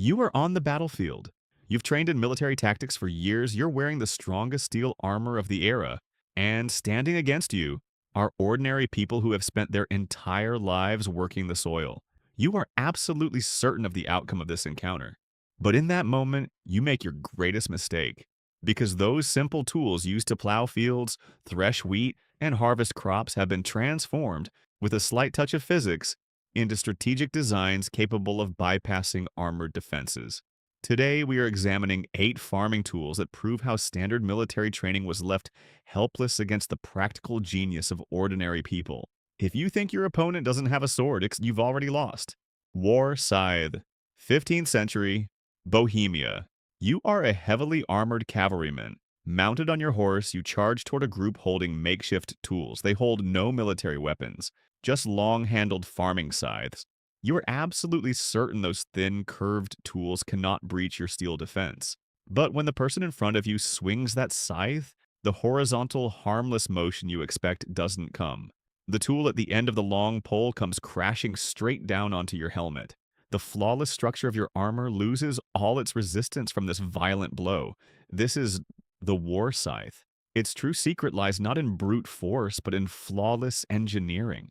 You are on the battlefield. You've trained in military tactics for years, you're wearing the strongest steel armor of the era, and standing against you are ordinary people who have spent their entire lives working the soil. You are absolutely certain of the outcome of this encounter. But in that moment, you make your greatest mistake. Because those simple tools used to plow fields, thresh wheat, and harvest crops have been transformed, with a slight touch of physics, into strategic designs capable of bypassing armored defenses. Today, we are examining 8 farming tools that prove how standard military training was left helpless against the practical genius of ordinary people. If you think your opponent doesn't have a sword, you've already lost. War Scythe, 15th century, Bohemia. You are a heavily armored cavalryman. Mounted on your horse, you charge toward a group holding makeshift tools. They hold no military weapons, just long-handled farming scythes. You are absolutely certain those thin, curved tools cannot breach your steel defense. But when the person in front of you swings that scythe, the horizontal, harmless motion you expect doesn't come. The tool at the end of the long pole comes crashing straight down onto your helmet. The flawless structure of your armor loses all its resistance from this violent blow. This is the war scythe. Its true secret lies not in brute force, but in flawless engineering.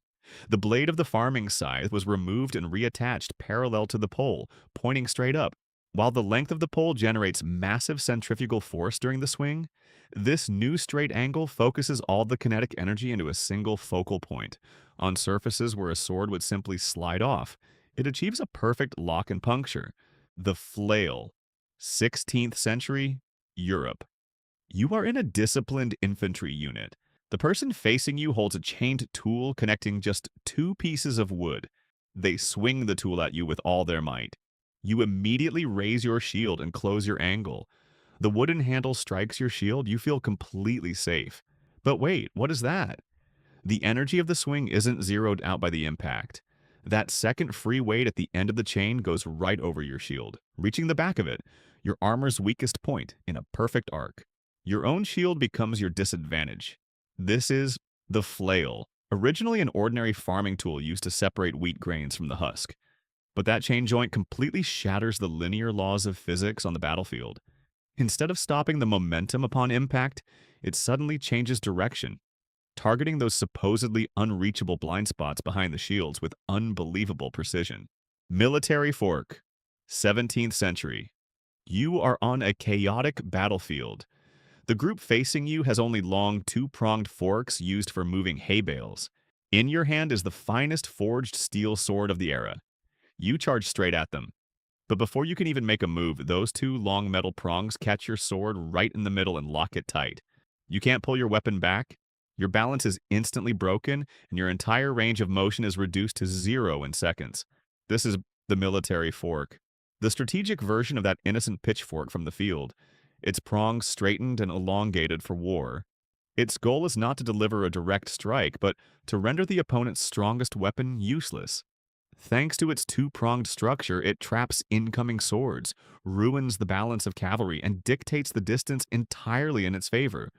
The blade of the farming scythe was removed and reattached parallel to the pole, pointing straight up. While the length of the pole generates massive centrifugal force during the swing, this new straight angle focuses all the kinetic energy into a single focal point. On surfaces where a sword would simply slide off, it achieves a perfect lock and puncture. The flail, 16th century, Europe. You are in a disciplined infantry unit. The person facing you holds a chained tool connecting just 2 pieces of wood. They swing the tool at you with all their might. You immediately raise your shield and close your angle. The wooden handle strikes your shield, you feel completely safe. But wait, what is that? The energy of the swing isn't zeroed out by the impact. That second free weight at the end of the chain goes right over your shield, reaching the back of it, your armor's weakest point, in a perfect arc. Your own shield becomes your disadvantage. This is the flail, originally an ordinary farming tool used to separate wheat grains from the husk. But that chain joint completely shatters the linear laws of physics on the battlefield. Instead of stopping the momentum upon impact, it suddenly changes direction, targeting those supposedly unreachable blind spots behind the shields with unbelievable precision. Military fork, 17th century. You are on a chaotic battlefield. The group facing you has only long 2-pronged forks used for moving hay bales. In your hand is the finest forged steel sword of the era. You charge straight at them. But before you can even make a move, those 2 long metal prongs catch your sword right in the middle and lock it tight. You can't pull your weapon back. Your balance is instantly broken, and your entire range of motion is reduced to 0 in seconds. This is the military fork, the strategic version of that innocent pitchfork from the field. Its prongs straightened and elongated for war. Its goal is not to deliver a direct strike, but to render the opponent's strongest weapon useless. Thanks to its 2-pronged structure, it traps incoming swords, ruins the balance of cavalry, and dictates the distance entirely in its favor,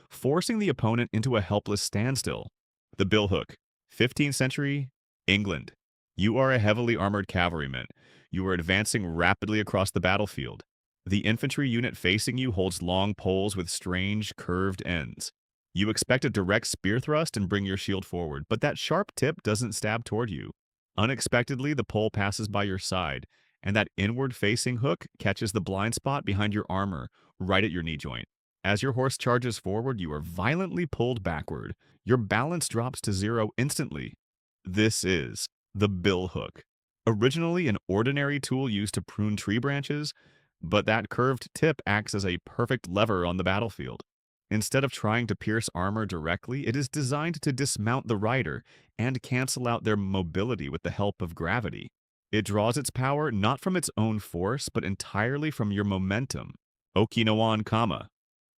forcing the opponent into a helpless standstill. The billhook, 15th century, England. You are a heavily armored cavalryman. You are advancing rapidly across the battlefield. The infantry unit facing you holds long poles with strange, curved ends. You expect a direct spear thrust and bring your shield forward, but that sharp tip doesn't stab toward you. Unexpectedly, the pole passes by your side, and that inward-facing hook catches the blind spot behind your armor, right at your knee joint. As your horse charges forward, you are violently pulled backward. Your balance drops to 0 instantly. This is the billhook. Originally an ordinary tool used to prune tree branches, but that curved tip acts as a perfect lever on the battlefield. Instead of trying to pierce armor directly, it is designed to dismount the rider and cancel out their mobility with the help of gravity. It draws its power not from its own force, but entirely from your momentum. Okinawan Kama,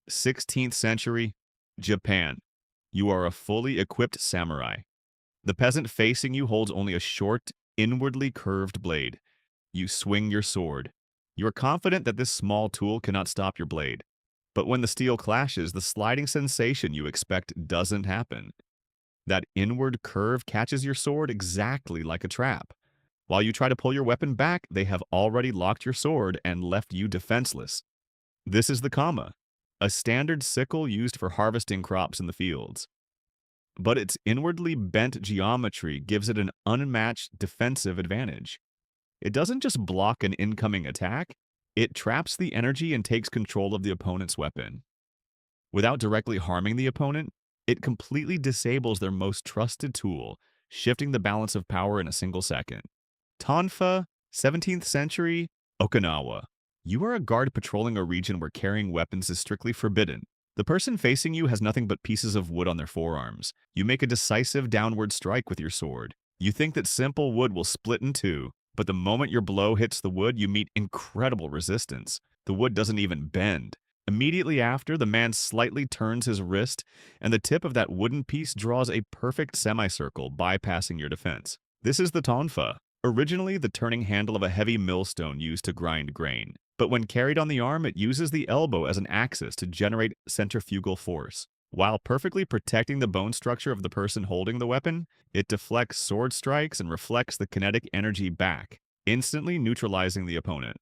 16th century, Japan. You are a fully equipped samurai. The peasant facing you holds only a short, inwardly curved blade. You swing your sword. You are confident that this small tool cannot stop your blade. But when the steel clashes, the sliding sensation you expect doesn't happen. That inward curve catches your sword exactly like a trap. While you try to pull your weapon back, they have already locked your sword and left you defenseless. This is the Kama, a standard sickle used for harvesting crops in the fields. But its inwardly bent geometry gives it an unmatched defensive advantage. It doesn't just block an incoming attack, it traps the energy and takes control of the opponent's weapon. Without directly harming the opponent, it completely disables their most trusted tool, shifting the balance of power in a single second. Tonfa, 17th century, Okinawa. You are a guard patrolling a region where carrying weapons is strictly forbidden. The person facing you has nothing but pieces of wood on their forearms. You make a decisive downward strike with your sword. You think that simple wood will split in two, but the moment your blow hits the wood, you meet incredible resistance. The wood doesn't even bend. Immediately after, the man slightly turns his wrist, and the tip of that wooden piece draws a perfect semicircle, bypassing your defense. This is the tonfa, originally the turning handle of a heavy millstone used to grind grain. But when carried on the arm, it uses the elbow as an axis to generate centrifugal force. While perfectly protecting the bone structure of the person holding the weapon, it deflects sword strikes and reflects the kinetic energy back, instantly neutralizing the opponent.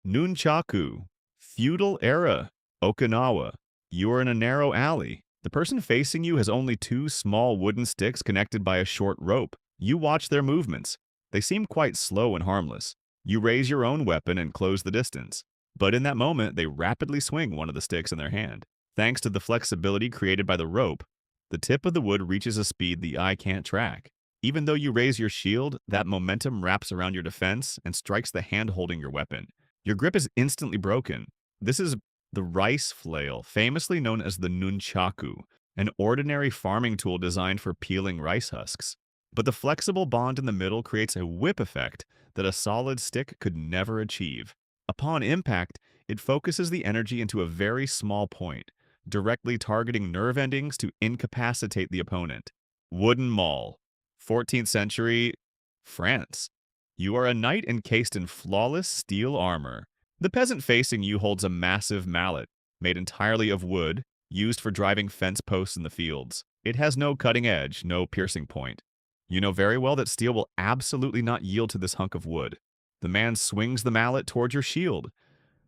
Nunchaku, feudal era, Okinawa. You are in a narrow alley. The person facing you has only two small wooden sticks connected by a short rope. You watch their movements. They seem quite slow and harmless. You raise your own weapon and close the distance. But in that moment, they rapidly swing one of the sticks in their hand. Thanks to the flexibility created by the rope, the tip of the wood reaches a speed the eye can't track. Even though you raise your shield, that momentum wraps around your defense and strikes the hand holding your weapon. Your grip is instantly broken. This is the rice flail, famously known as the Nunchaku, an ordinary farming tool designed for peeling rice husks. But the flexible bond in the middle creates a whip effect that a solid stick could never achieve. Upon impact, it focuses the energy into a very small point, directly targeting nerve endings to incapacitate the opponent. Wooden Maul, 14th century, France. You are a knight encased in flawless steel armor. The peasant facing you holds a massive mallet, made entirely of wood, used for driving fence posts in the fields. It has no cutting edge, no piercing point. You know very well that steel will absolutely not yield to this hunk of wood. The man swings the mallet toward your shield.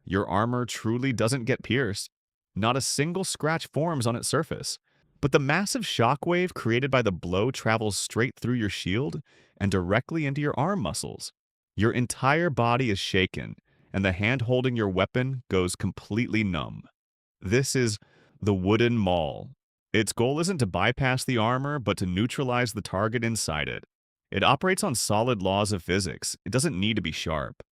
Your armor truly doesn't get pierced. Not a single scratch forms on its surface. But the massive shockwave created by the blow travels straight through your shield and directly into your arm muscles. Your entire body is shaken, and the hand holding your weapon goes completely numb. This is the wooden Maul. Its goal isn't to bypass the armor, but to neutralize the target inside it. It operates on solid laws of physics. It doesn't need to be sharp.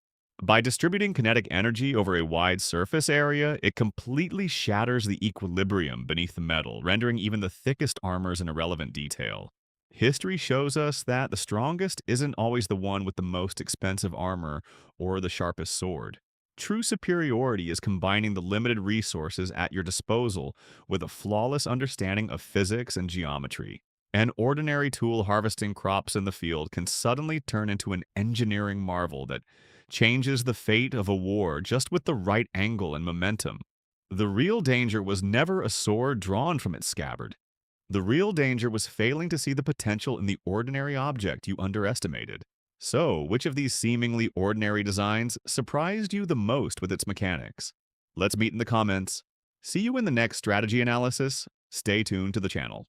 By distributing kinetic energy over a wide surface area, it completely shatters the equilibrium beneath the metal, rendering even the thickest armors an irrelevant detail. History shows us that the strongest isn't always the one with the most expensive armor or the sharpest sword. True superiority is combining the limited resources at your disposal with a flawless understanding of physics and geometry. An ordinary tool harvesting crops in the field can suddenly turn into an engineering marvel that changes the fate of a war just with the right angle and momentum. The real danger was never a sword drawn from its scabbard. The real danger was failing to see the potential in the ordinary object you underestimated. So, which of these seemingly ordinary designs surprised you the most with its mechanics? Let's meet in the comments. See you in the next strategy analysis. Stay tuned to the channel.